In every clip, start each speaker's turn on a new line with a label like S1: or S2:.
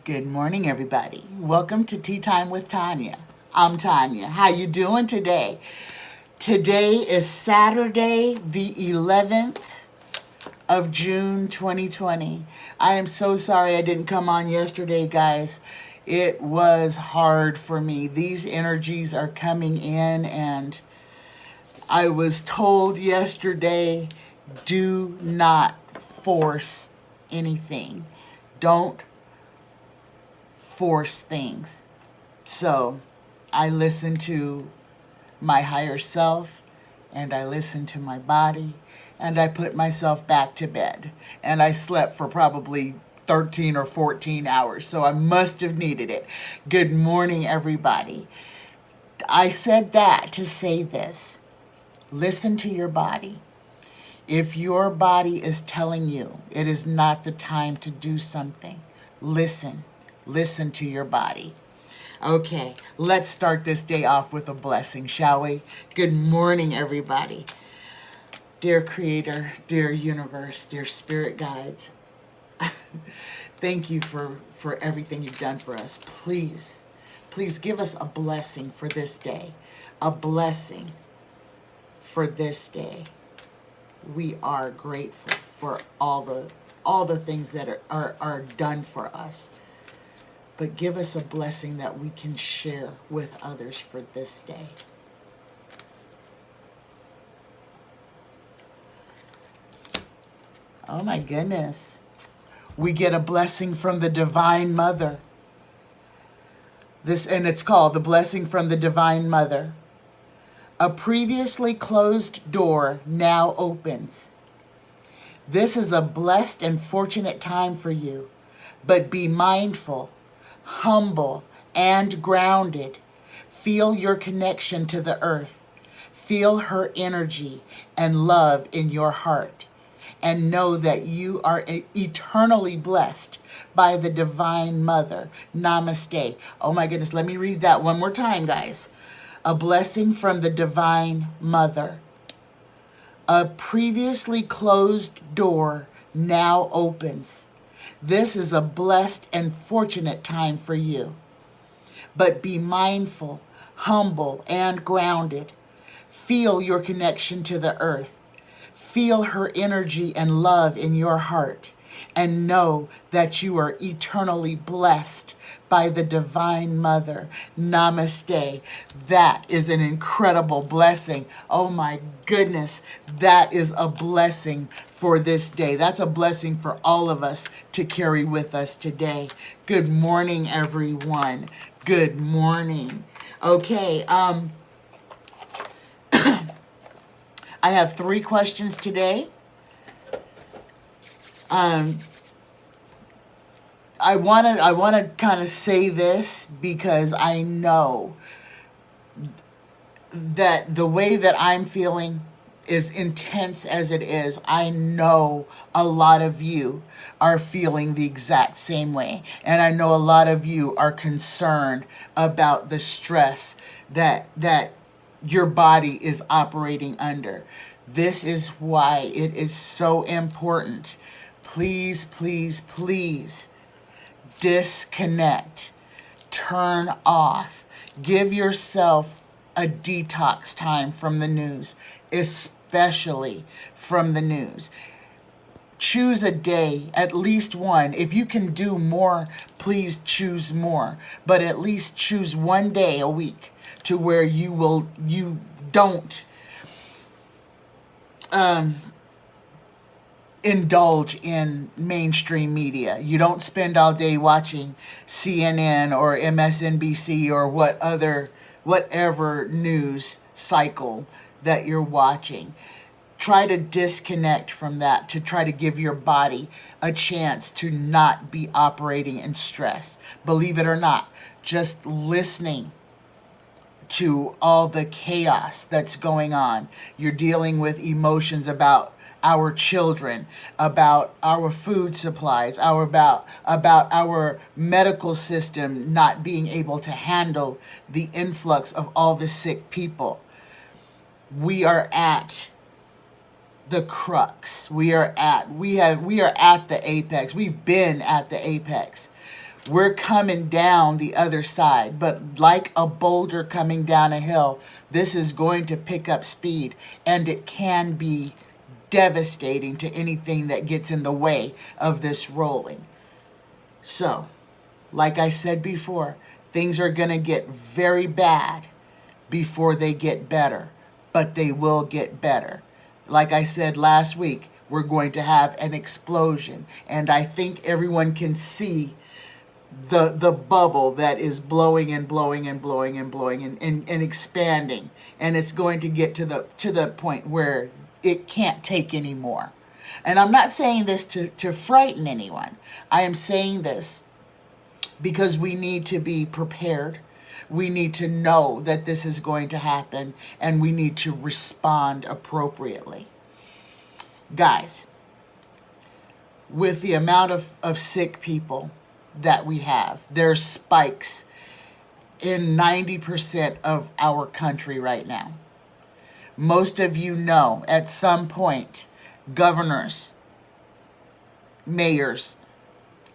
S1: Good morning, everybody. Welcome to Tea Time with Tanya. I'm Tanya. How you doing today? Today is Saturday, the 11th of June, 2020. I am so sorry I didn't come on yesterday, guys. It was hard for me. These energies are coming in, and I was told yesterday, do not force anything. Don't force things. So I listen to my higher self, and I listen to my body, and I put myself back to bed. And I slept for probably 13 or 14 hours, so I must have needed it. Good morning, everybody. I said that to say this. Listen to your body. If your body is telling you it is not the time to do something, listen. Listen to your body. Okay, let's start this day off with a blessing, shall we? Good morning, everybody. Dear Creator, dear Universe, dear Spirit Guides, thank you for everything you've done for us. Please give us a blessing for this day. A blessing for this day. We are grateful for all the things that are done for us. But give us a blessing that we can share with others for this day. Oh my goodness. We get a blessing from the Divine Mother. And it's called the Blessing from the Divine Mother. A previously closed door now opens. This is a blessed and fortunate time for you, but be mindful, humble, and grounded. Feel your connection to the earth. Feel her energy and love in your heart. And know that you are eternally blessed by the Divine Mother. Namaste. Oh my goodness, let me read that one more time, guys. A blessing from the Divine Mother. A previously closed door now opens. This is a blessed and fortunate time for you. But be mindful, humble, and grounded. Feel your connection to the earth. Feel her energy and love in your heart. And know that you are eternally blessed by the Divine Mother. Namaste. That is an incredible blessing. Oh my goodness. That is a blessing for this day. That's a blessing for all of us to carry with us today. Good morning, everyone. Good morning. Okay, I have 3 questions today. I wanna kind of say this because I know that the way that I'm feeling, as intense as it is, I know a lot of you are feeling the exact same way. And I know a lot of you are concerned about the stress that your body is operating under. This is why it is so important. Please, please, please disconnect. Turn off. Give yourself a detox time from the news, especially from the news. Choose a day, at least one. If you can do more, please choose more. But at least choose one day a week to where you don't indulge in mainstream media. You don't spend all day watching CNN or MSNBC or whatever news cycle that you're watching. Try to disconnect from that to try to give your body a chance to not be operating in stress. Believe it or not, just listening to all the chaos that's going on. You're dealing with emotions about our children, about our food supplies, about our medical system not being able to handle the influx of all the sick people. We are at the crux. We are at the apex. We've been at the apex. We're coming down the other side, but like a boulder coming down a hill, this is going to pick up speed, and it can be devastating to anything that gets in the way of this rolling. So, like I said before, things are going to get very bad before they get better, but they will get better. Like I said last week, we're going to have an explosion, and I think everyone can see the bubble that is blowing and blowing and blowing and blowing and expanding, and it's going to get to the point where it can't take any more. And I'm not saying this to frighten anyone. I am saying this because we need to be prepared. We need to know that this is going to happen, and we need to respond appropriately. Guys, with the amount of sick people that we have, there's spikes in 90% of our country right now. Most of you know at some point, governors, mayors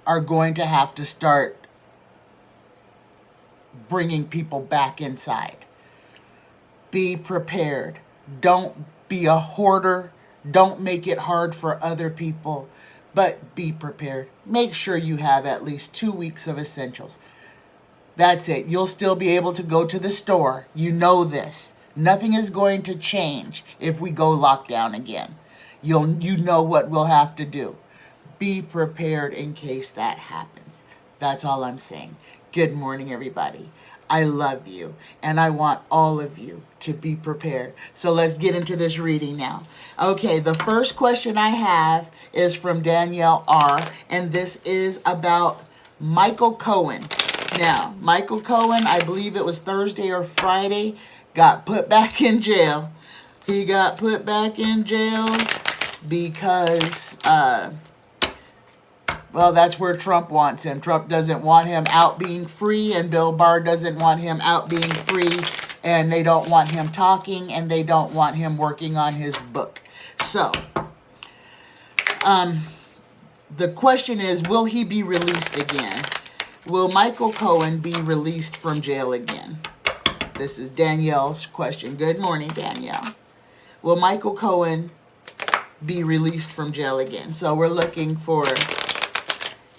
S1: are going to have to start bringing people back inside. Be prepared. Don't be a hoarder. Don't make it hard for other people, but be prepared. Make sure you have at least 2 weeks of essentials. That's it. You'll still be able to go to the store. You know this. Nothing is going to change if we go lockdown again. You know what we'll have to do. Be prepared in case that happens. That's all I'm saying. Good morning, everybody. I love you, and I want all of you to be prepared. So let's get into this reading now. Okay, the first question I have is from Danielle R., and this is about Michael Cohen. Now, Michael Cohen, I believe it was Thursday or Friday, got put back in jail. He got put back in jail because, well, that's where Trump wants him. Trump doesn't want him out being free, and Bill Barr doesn't want him out being free, and they don't want him talking, and they don't want him working on his book. So, the question is, will he be released again? Will Michael Cohen be released from jail again? This is Danielle's question. Good morning, Danielle. Will Michael Cohen be released from jail again? So we're looking for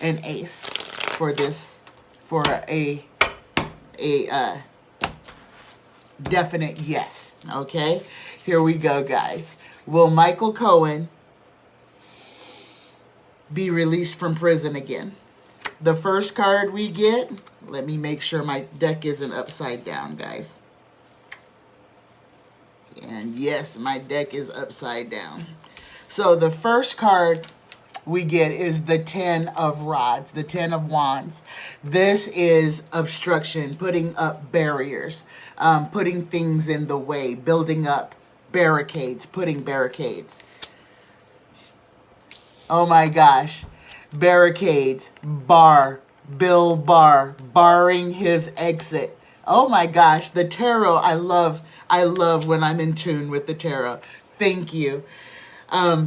S1: an ace for this, for a definite yes. Okay, here we go, guys. Will Michael Cohen be released from prison again? The first card we get, let me make sure my deck isn't upside down, guys. And yes, my deck is upside down. So the first card we get is the 10 of rods, the 10 of wands. This is obstruction, putting up barriers, putting things in the way, building up barricades, putting barricades. Oh my gosh. Barricades, Bill Barr, barring his exit. Oh my gosh, the tarot, I love when I'm in tune with the tarot. Thank you. The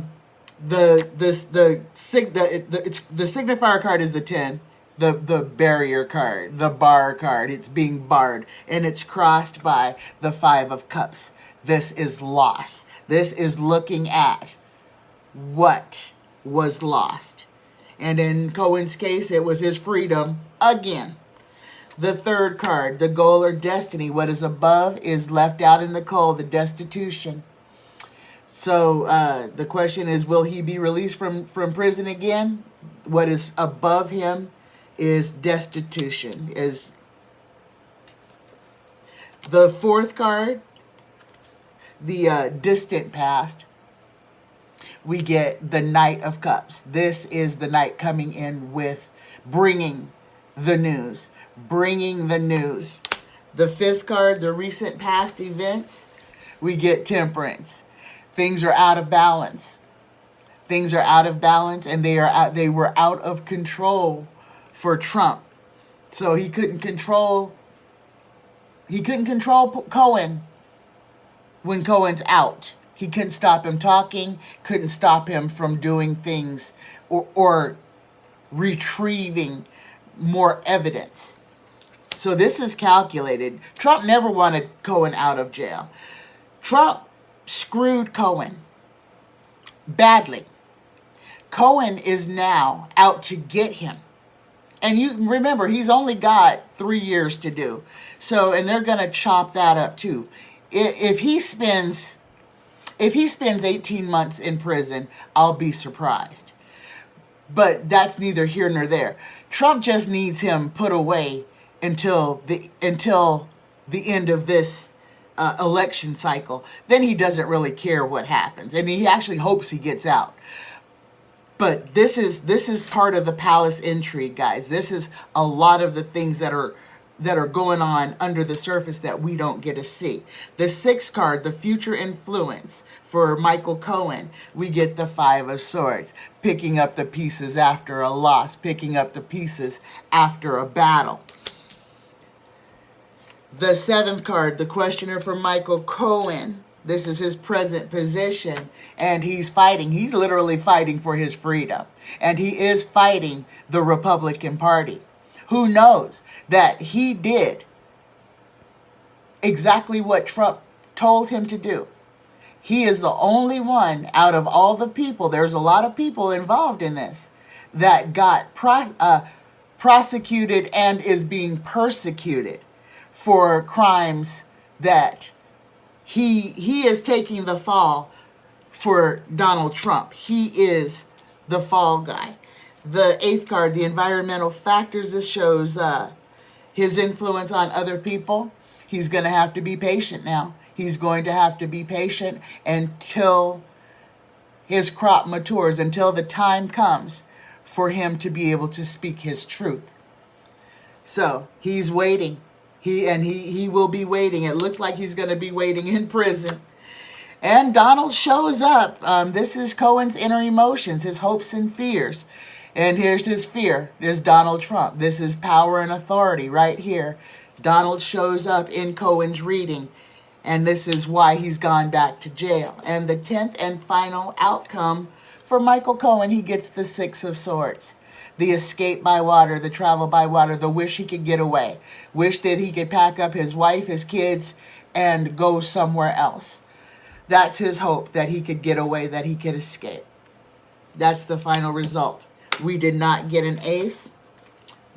S1: signifier card is the 10, the barrier card, the bar card. It's being barred, and it's crossed by the 5 of cups. This is loss. This is looking at what was lost. And in Cohen's case, it was his freedom again. The third card, the goal or destiny. What is above is left out in the cold, the destitution. So the question is, will he be released from prison again? What is above him is destitution. Is the fourth card, the distant past. We get the Knight of Cups. This is the Knight coming in with bringing the news. Bringing the news. The fifth card, the recent past events. We get Temperance. Things are out of balance. Things are out of balance, and they were out of control for Trump. So he couldn't control Cohen when Cohen's out. He couldn't stop him talking, couldn't stop him from doing things or retrieving more evidence. So this is calculated. Trump never wanted Cohen out of jail. Trump screwed Cohen badly. Cohen is now out to get him. And you remember, he's only got 3 years to do. So, and they're going to chop that up too. If he spends 18 months in prison, I'll be surprised. But that's neither here nor there. Trump just needs him put away until the end of this election cycle. Then he doesn't really care what happens, and he actually hopes he gets out. But this is part of the palace intrigue, guys. This is a lot of the things that are going on under the surface that we don't get to see. The 6th card, the future influence for Michael Cohen, we get the 5 of Swords, picking up the pieces after a loss, picking up the pieces after a battle. The 7th card, the questioner for Michael Cohen. This is his present position, and he's fighting. He's literally fighting for his freedom, and he is fighting the Republican Party. Who knows that he did exactly what Trump told him to do. He is the only one out of all the people, there's a lot of people involved in this, that got prosecuted and is being persecuted for crimes that he is taking the fall for Donald Trump. He is the fall guy. The 8th card, the environmental factors, this shows his influence on other people. He's going to have to be patient now. He's going to have to be patient until his crop matures, until the time comes for him to be able to speak his truth. So he's waiting. He will be waiting. It looks like he's going to be waiting in prison. And Donald shows up. This is Cohen's inner emotions, his hopes and fears. And here's his fear. There's Donald Trump. This is power and authority right here. Donald shows up in Cohen's reading. And this is why he's gone back to jail. And the 10th and final outcome for Michael Cohen, he gets the 6 of Swords. The escape by water, the travel by water, the wish he could get away. Wish that he could pack up his wife, his kids, and go somewhere else. That's his hope, that he could get away, that he could escape. That's the final result. We did not get an ace.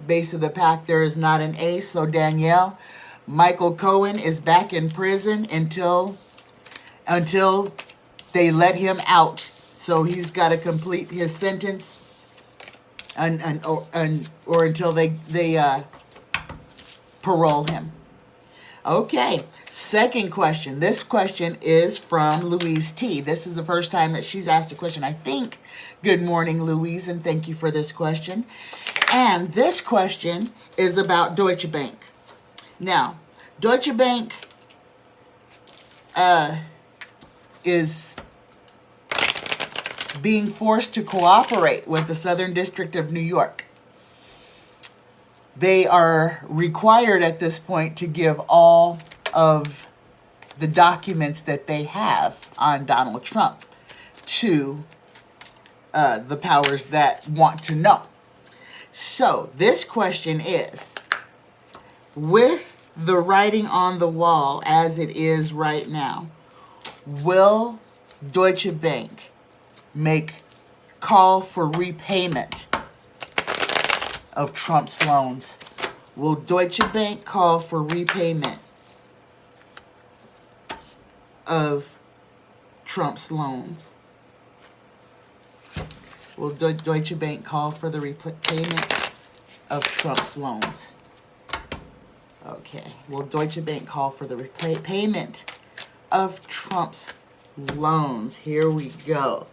S1: Base of the pack, there is not an ace. So Danielle, Michael Cohen is back in prison until they let him out. So he's got to complete his sentence. Or until they parole him. Okay, second question. This question is from Louise T. This is the first time that she's asked a question, I think. Good morning, Louise, and thank you for this question. And this question is about Deutsche Bank. Now, Deutsche Bank is being forced to cooperate with the Southern District of New York. They are required at this point to give all of the documents that they have on Donald Trump to the powers that want to know. So this question is, with the writing on the wall as it is right now, will Deutsche Bank make call for repayment of Trump's loans? Will Deutsche Bank call for repayment of Trump's loans? Will Deutsche Bank call for the repayment of Trump's loans? Okay. Will Deutsche Bank call for the repayment of Trump's loans? Here we go.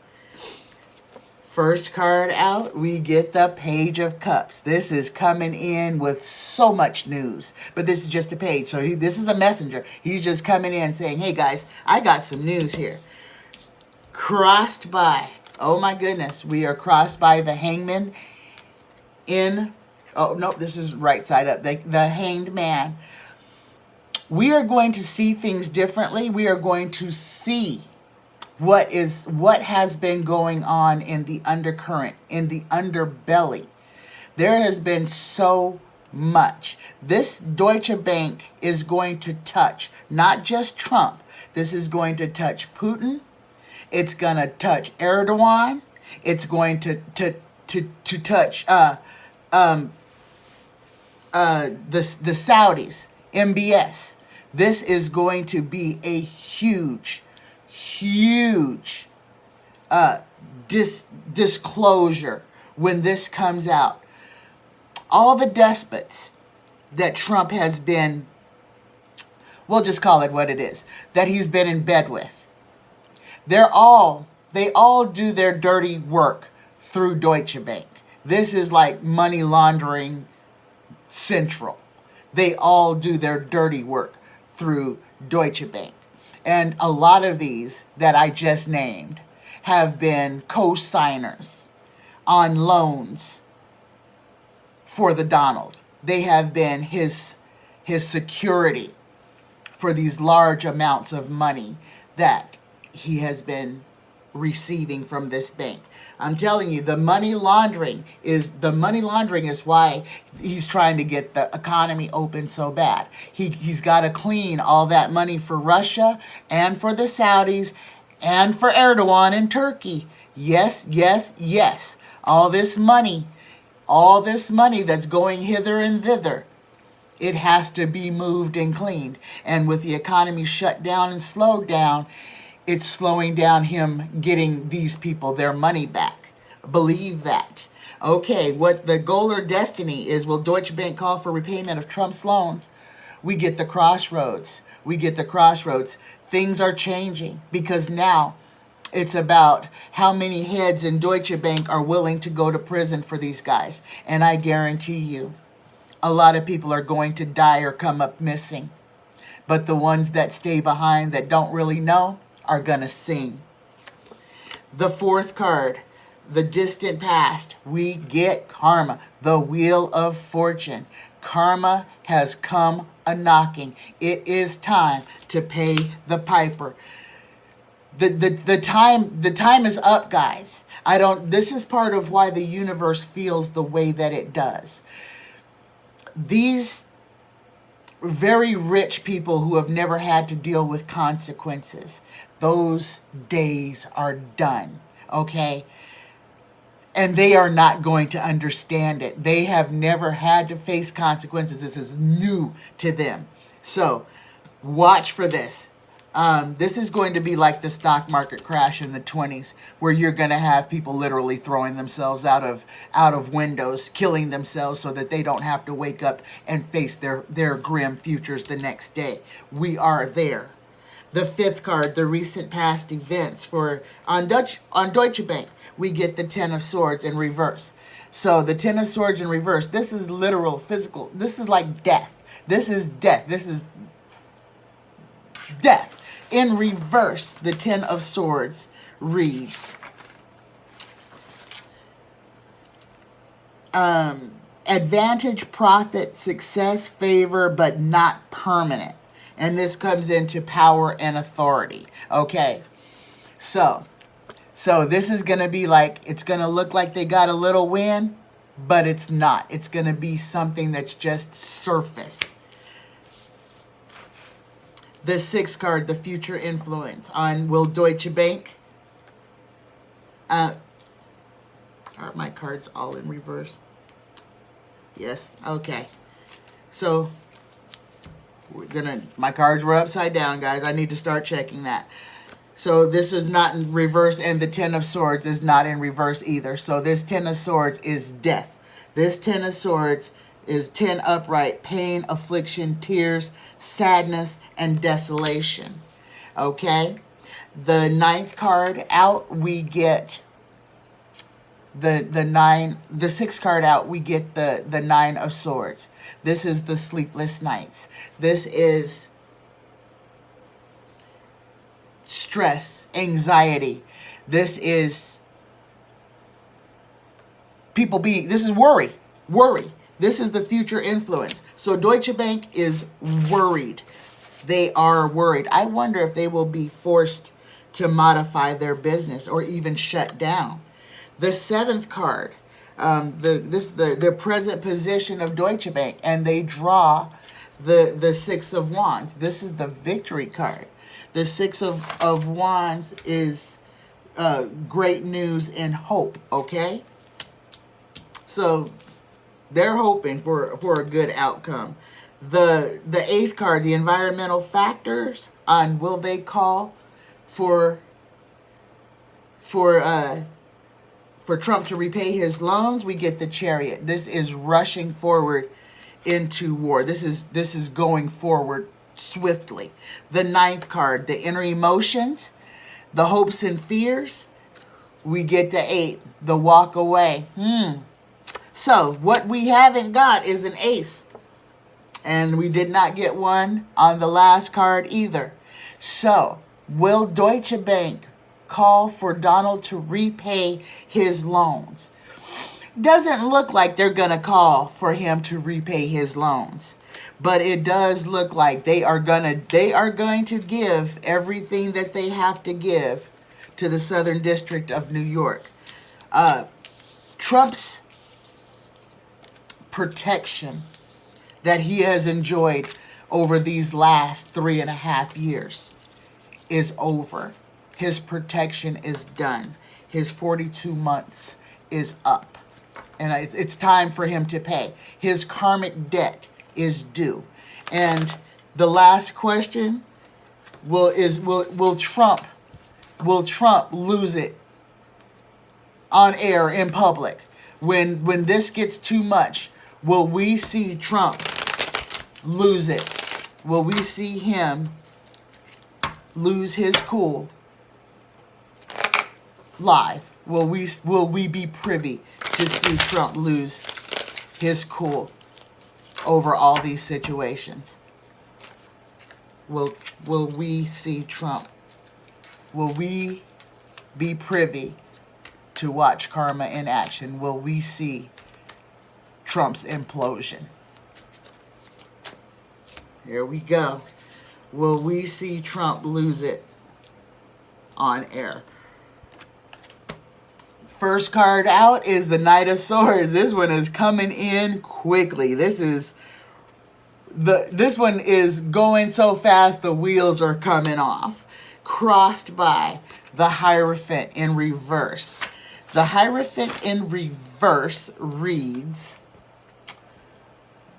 S1: First card out, we get the Page of Cups. This is coming in with so much news, but this is just a page. So this is a messenger. He's just coming in saying, hey guys, I got some news here. Crossed by, oh my goodness, we are crossed by the Hangman in, oh nope, this is right side up, the Hanged Man. We are going to see things differently. We are going to see what has been going on in the undercurrent, in the underbelly. There has been so much. This Deutsche Bank is going to touch not just Trump. This is going to touch Putin. It's going to touch Erdogan. It's going to touch the Saudis, MBS. This is going to be a huge disclosure when this comes out. All the despots that Trump has been, we'll just call it what it is, that he's been in bed with, they all do their dirty work through Deutsche Bank. This is like money laundering central. They all do their dirty work through Deutsche Bank. And a lot of these that I just named have been co-signers on loans for the Donald. They have been his security for these large amounts of money that he has been receiving from this bank. I'm telling you, the money laundering is why he's trying to get the economy open so bad. He's got to clean all that money for Russia and for the Saudis and for Erdogan in Turkey. Yes, yes, yes. All this money that's going hither and thither, it has to be moved and cleaned. And with the economy shut down and slowed down, it's slowing down him getting these people their money back. Believe that. Okay, what the goal or destiny is, will Deutsche Bank call for repayment of Trump's loans? We get the crossroads. Things are changing because now it's about how many heads in Deutsche Bank are willing to go to prison for these guys. And I guarantee you, a lot of people are going to die or come up missing. But the ones that stay behind that don't really know are going to sing. The fourth card, the distant past, we get karma, the wheel of fortune. Karma has come a-knocking. It is time to pay the piper. The time is up, guys. This is part of why the universe feels the way that it does. These very rich people who have never had to deal with consequences, those days are done, okay? And they are not going to understand it. They have never had to face consequences. This is new to them. So watch for this. This is going to be like the stock market crash in the 20s, where you're going to have people literally throwing themselves out of windows, killing themselves so that they don't have to wake up and face their grim futures the next day. We are there. The fifth card, the recent past events on Deutsche Bank, we get the Ten of Swords in reverse. So the Ten of Swords in reverse, this is literal, physical. This is like death. This is death. This is death. In reverse, the Ten of Swords reads, advantage, profit, success, favor, but not permanent. And this comes into power and authority. Okay, so this is going to be like, it's going to look like they got a little win, but it's not. It's going to be something that's just surface. The sixth card, the future influence on will Deutsche Bank. Are my cards all in reverse? Yes. Okay. So my cards were upside down, guys. I need to start checking that. So this is not in reverse, and the Ten of Swords is not in reverse either. So this Ten of Swords is death. This Ten of Swords is 10 upright, pain, affliction, tears, sadness, and desolation. Okay? The ninth card out, we get the sixth card out, we get the Nine of Swords. This is the sleepless nights. This is stress, anxiety. This is this is worry. This is the future influence. So Deutsche Bank is worried. They are worried. I wonder if they will be forced to modify their business or even shut down. The seventh card, the present position of Deutsche Bank, and they draw the Six of Wands. This is the victory card. The Six of Wands is great news and hope, okay? So they're hoping for a good outcome. The eighth card, the environmental factors on will they call for Trump to repay his loans, we get the Chariot. This is rushing forward into war. This is going forward swiftly. The ninth card, the inner emotions, the hopes and fears, we get the 8, the walk away. So what we haven't got is an ace. And we did not get one on the last card either. So will Deutsche Bank call for Donald to repay his loans? Doesn't look like they're going to call for him to repay his loans. But it does look like they are going to give everything that they have to give to the Southern District of New York. Trump's protection that he has enjoyed over these last 3.5 years is over. His protection is done. His 42 months is up. And it's time for him to pay. His karmic debt is due. And the last question will Trump lose it on air in public? When this gets too much, will we see Trump lose it? Will we see him lose his cool live? Will we be privy to see Trump lose his cool over all these situations? Will we see Trump? Will we be privy to watch karma in action? Will we see Trump's implosion? Here we go. Will we see Trump lose it on air? First card out is the Knight of Swords. This one is coming in quickly. This one is going so fast the wheels are coming off. Crossed by the Hierophant in reverse. The Hierophant in reverse reads,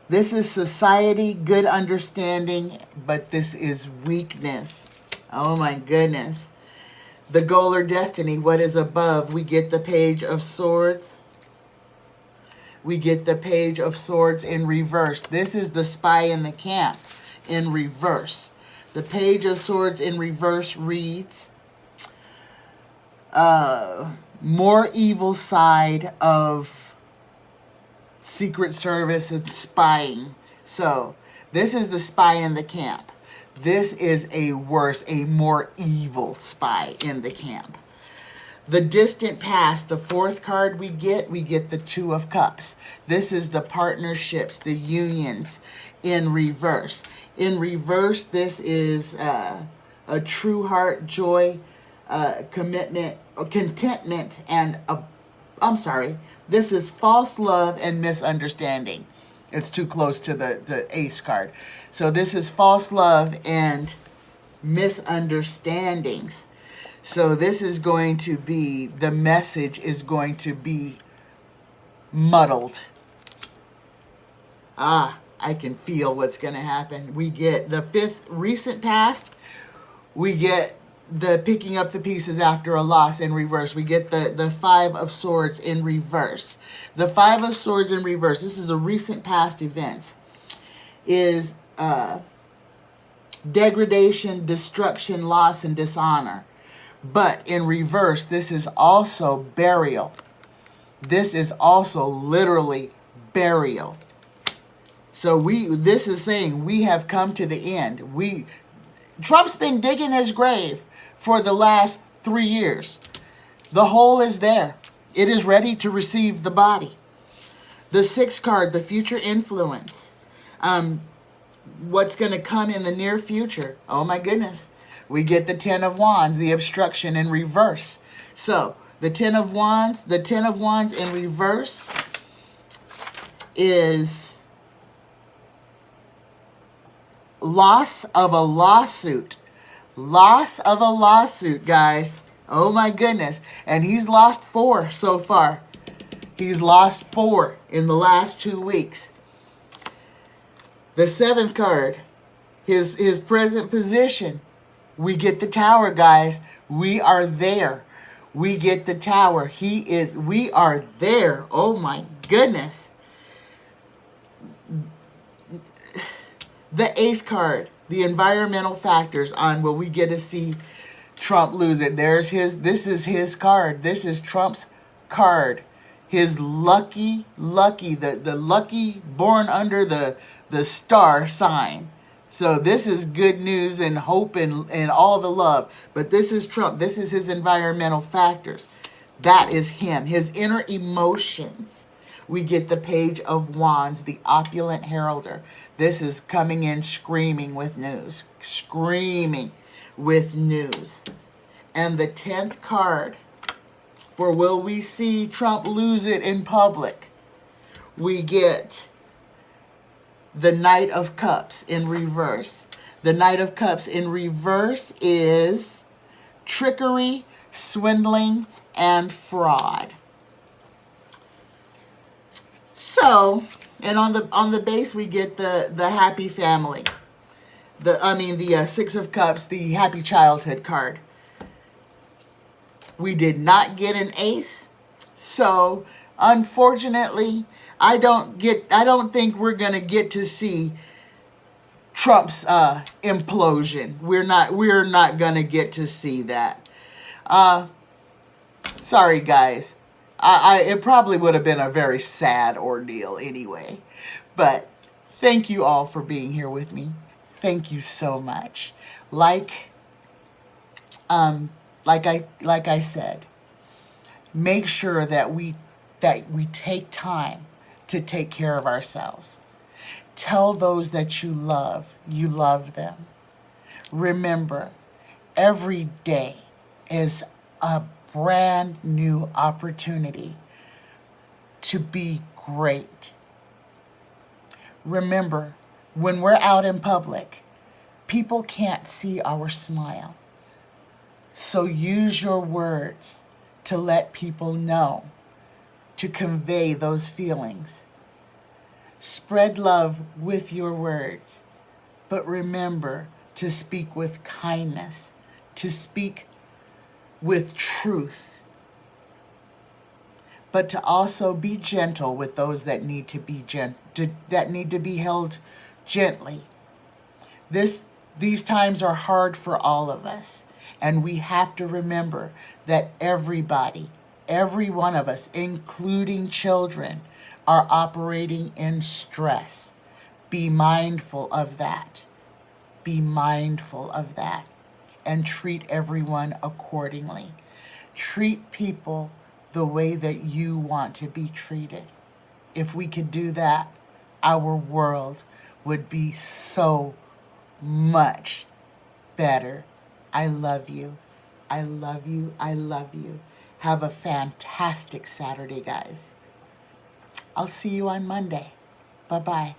S1: this is society, good understanding, but this is weakness. Oh my goodness. The goal or destiny, what is above? We get the Page of Swords. We get the Page of Swords in reverse. This is the Spy in the Camp in reverse. The Page of Swords in reverse reads, more evil side of Secret Service and spying. So this is the Spy in the Camp. This is a more evil spy in the camp. The distant past, the fourth card we get the Two of Cups. This is the partnerships, the unions in reverse. In reverse, this is a true heart, joy, commitment, or contentment, and this is false love and misunderstanding. It's too close to the ace card. So this is false love and misunderstandings. So this is going to be, the message is going to be muddled. I can feel what's going to happen. We get the fifth, recent past. We get the picking up the pieces after a loss in reverse. We get the Five of Swords in reverse. The Five of Swords in reverse, this is a recent past events, is degradation, destruction, loss, and dishonor. But in reverse, this is also burial. This is also literally burial. So this is saying we have come to the end. Trump's been digging his grave for the last 3 years. The hole is there. It is ready to receive the body. The sixth card, the future influence. What's going to come in the near future? Oh my goodness. We get the Ten of Wands, the obstruction in reverse. So The Ten of Wands in reverse is loss of a lawsuit. Loss of a lawsuit, guys. Oh my goodness. And he's lost 4 so far. He's lost 4 in the last 2 weeks. The 7th card, his present position. We get the Tower, guys. We are there. We get the Tower. We are there. Oh my goodness. The 8th card, the environmental factors on will we get to see Trump lose it. This is his card. This is Trump's card. His lucky, the lucky born under the star sign. So this is good news and hope and all the love. But this is Trump. This is his environmental factors. That is him. His inner emotions. We get the Page of Wands, the opulent heralder. This is coming in screaming with news. Screaming with news. And the 10th card for will we see Trump lose it in public? We get the Knight of Cups in reverse. The Knight of Cups in reverse is trickery, swindling, and fraud. So, and on the base we get the happy family. The 6 of Cups, the happy childhood card. We did not get an ace. So, unfortunately, I don't think we're going to get to see Trump's implosion. We're not going to get to see that. Sorry guys. It probably would have been a very sad ordeal anyway. But thank you all for being here with me. Thank you so much. Like I said, make sure that we take time to take care of ourselves. Tell those that you love them. Remember, every day is a brand new opportunity to be great. Remember, when we're out in public, people can't see our smile. So use your words to let people know, to convey those feelings. Spread love with your words, but remember to speak with kindness, to speak with truth, but to also be gentle with those that need to be held gently. These times are hard for all of us, and we have to remember that everybody, every one of us, including children, are operating in stress. Be mindful of that. Be mindful of that. And treat everyone accordingly. Treat people the way that you want to be treated. If we could do that, our world would be so much better. I love you. I love you. I love you. Have a fantastic Saturday, guys. I'll see you on Monday. Bye-bye.